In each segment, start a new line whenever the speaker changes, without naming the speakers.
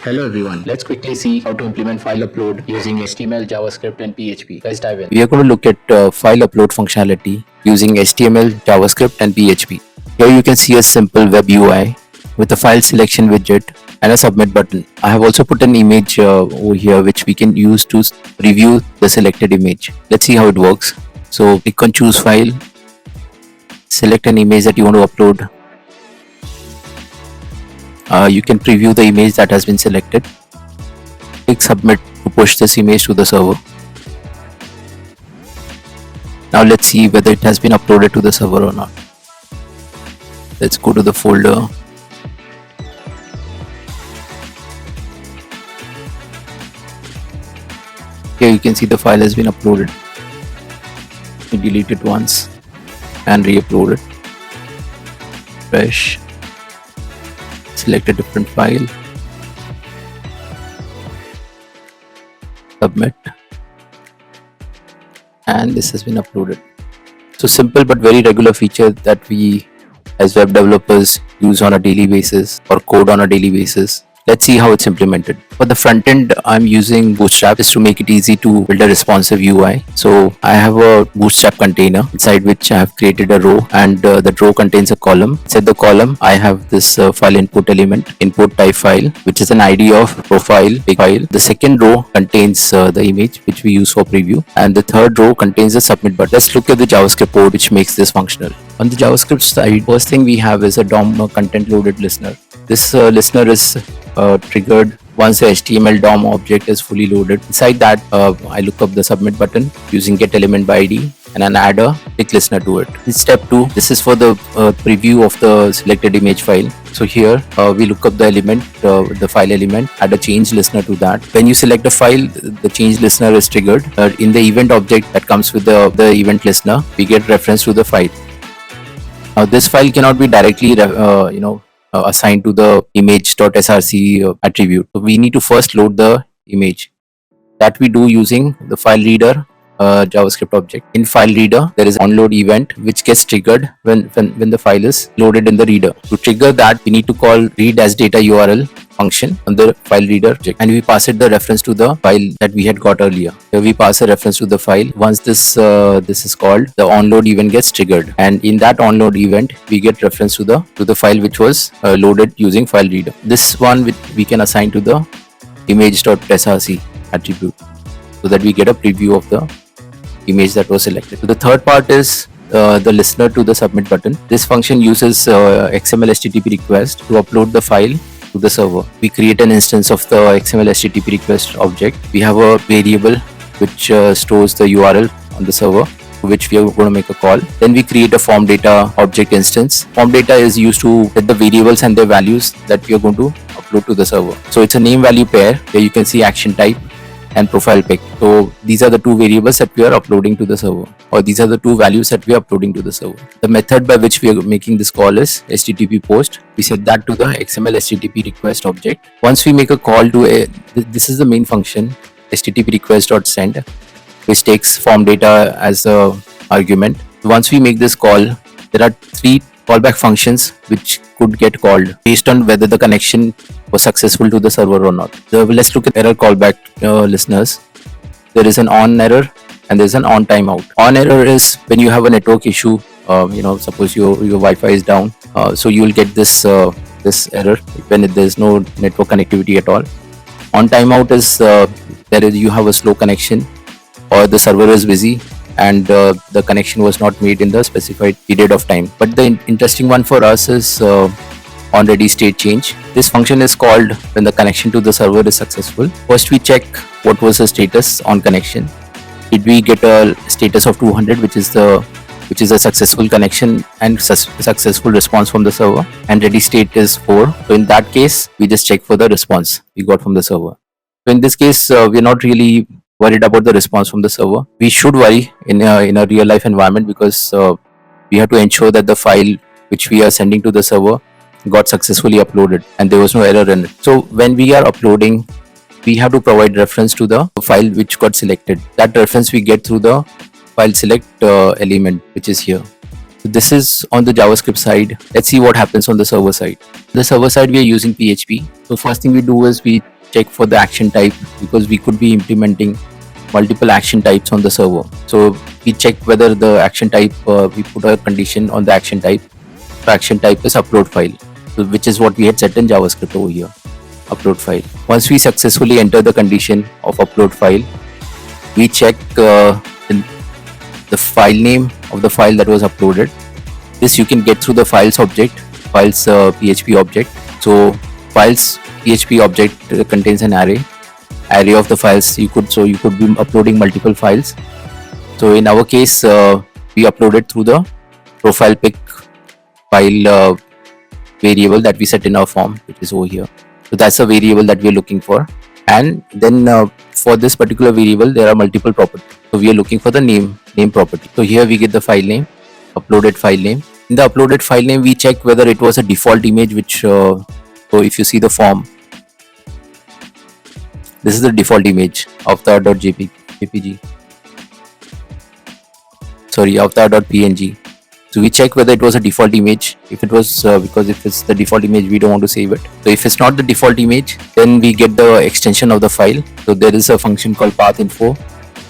Hello everyone, let's quickly see how to implement file upload using HTML, JavaScript and PHP. Let's dive in.
We are going to look at file upload functionality using HTML, JavaScript and PHP. Here you can see a simple web UI with a file selection widget and a submit button. I have also put an image over here which we can use to review the selected image. Let's see how it works. So click on choose file, select an image that you want to upload. You can preview the image that has been selected. Click submit to push this image to the server. Now let's see whether it has been uploaded to the server or not. Let's go to the folder. Here you can see the file has been uploaded. You delete it once and re-upload it. Fresh. Select a different file, submit, and this has been uploaded. So simple but very regular feature that we as web developers use on a daily basis or code on a daily basis. Let's see how it's implemented. For the front end, I'm using Bootstrap just to make it easy to build a responsive UI. So I have a Bootstrap container inside which I have created a row, and that row contains a column. Inside the column, I have this file input element, input type file, which is an ID of profile big file. The second row contains the image which we use for preview, and the third row contains the submit button. Let's look at the JavaScript code which makes this functional. On the JavaScript side, first thing we have is a DOM content loaded listener. This listener is triggered once the HTML DOM object is fully loaded. Inside that, I look up the submit button using get element by ID and then add a click listener to it. In step 2, this is for the preview of the selected image file. So here we look up the element, the file element, add a change listener to that. When you select a file, the change listener is triggered. In the event object that comes with the event listener, we get reference to the file. Now this file cannot be directly assigned to the image.src attribute. So we need to first load the image. That we do using the file reader JavaScript object. In file reader, there is onload event which gets triggered when the file is loaded in the reader. To trigger that, we need to call read as data URL function on the file reader object, and we pass it the reference to the file that we had got earlier. Here we pass a reference to the file. Once this is called, the onload event gets triggered, and in that onload event we get reference to the file which was loaded using file reader. This one we can assign to the image.src attribute so that we get a preview of the image that was selected. So the third part is the listener to the submit button. This function uses XML HTTP request to upload the file to the server. We create an instance of the XML HTTP request object. We have a variable which stores the URL on the server, which we are going to make a call. Then we create a form data object instance. Form data is used to set the variables and their values that we are going to upload to the server. So it's a name value pair where you can see action type and profile pic. So these are the two variables that we are uploading to the server, or these are the two values that we are uploading to the server. The method by which we are making this call is HTTP post. We set that to the XML HTTP request object. Once we make a call to this is the main function, HTTP request.send, which takes form data as the argument. Once we make this call, there are 3 callback functions which could get called based on whether the connection was successful to the server or not. So let's look at error callback listeners. There is an on error and there is an on timeout. On error is when you have a network issue. Suppose your Wi-Fi is down, so you will get this error when there is no network connectivity at all. On timeout is you have a slow connection, or the server is busy and the connection was not made in the specified period of time. But the interesting one for us is on ready state change. This function is called when the connection to the server is successful. First we check what was the status on connection. Did we get a status of 200, which is a successful connection and successful response from the server, and ready state is 4. So in that case, we just check for the response we got from the server. So in this case, we're not really worried about the response from the server. We should worry in a real life environment because we have to ensure that the file which we are sending to the server got successfully uploaded and there was no error in it. So when we are uploading, we have to provide reference to the file which got selected. That reference we get through the file select element which is here. So this is on the JavaScript side. Let's see what happens on the server side. The server side we are using PHP. So first thing we do is we check for the action type, because we could be implementing multiple action types on the server. So we check whether the action type, we put a condition on the action type. The action type is upload file, so which is what we had set in JavaScript over here, upload file. Once we successfully enter the condition of upload file, we check the file name of the file that was uploaded. This you can get through the files object, files PHP object. So files PHP object contains an array of the files you could be uploading multiple files. So in our case, we uploaded through the profile pic file variable that we set in our form, which is over here. So that's a variable that we're looking for. And then for this particular variable, there are multiple properties. So we are looking for the name property. So here we get the file name, uploaded file name. In the uploaded file name, we check whether it was a default image, which so if you see the form, this is the default image, avatar.jpg. Sorry, avatar.png. So we check whether it was a default image. If it was, because if it's the default image, we don't want to save it. So if it's not the default image, then we get the extension of the file. So there is a function called pathinfo,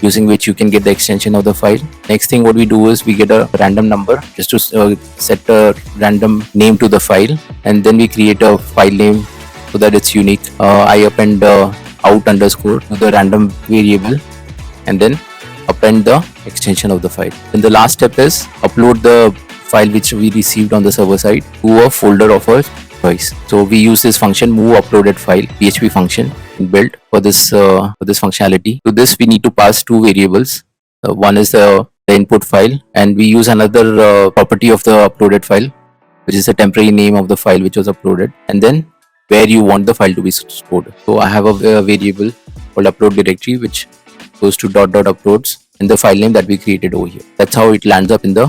using which you can get the extension of the file. Next thing what we do is we get a random number just to set a random name to the file, and then we create a file name so that it's unique. I append out underscore to the random variable, and then append the extension of the file. Then the last step is upload the file which we received on the server side to a folder of our choice. So we use this function move uploaded file PHP function built for this functionality. To this we need to pass two variables. One is the input file, and we use another property of the uploaded file, which is the temporary name of the file which was uploaded, and then where you want the file to be stored. So I have a variable called upload directory, which goes to ..uploads and the file name that we created over here. That's how it lands up in the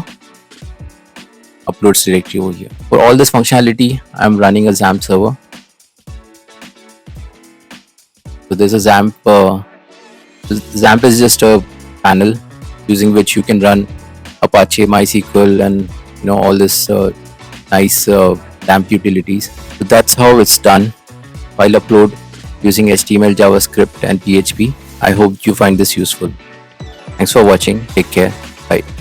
uploads directory over here. For all this functionality, I'm running a XAMPP server. So there's a XAMPP. XAMPP is just a panel using which you can run Apache, MySQL, and all this nice XAMPP utilities. So that's how it's done. File upload using HTML, JavaScript, and PHP. I hope you find this useful. Thanks for watching. Take care. Bye.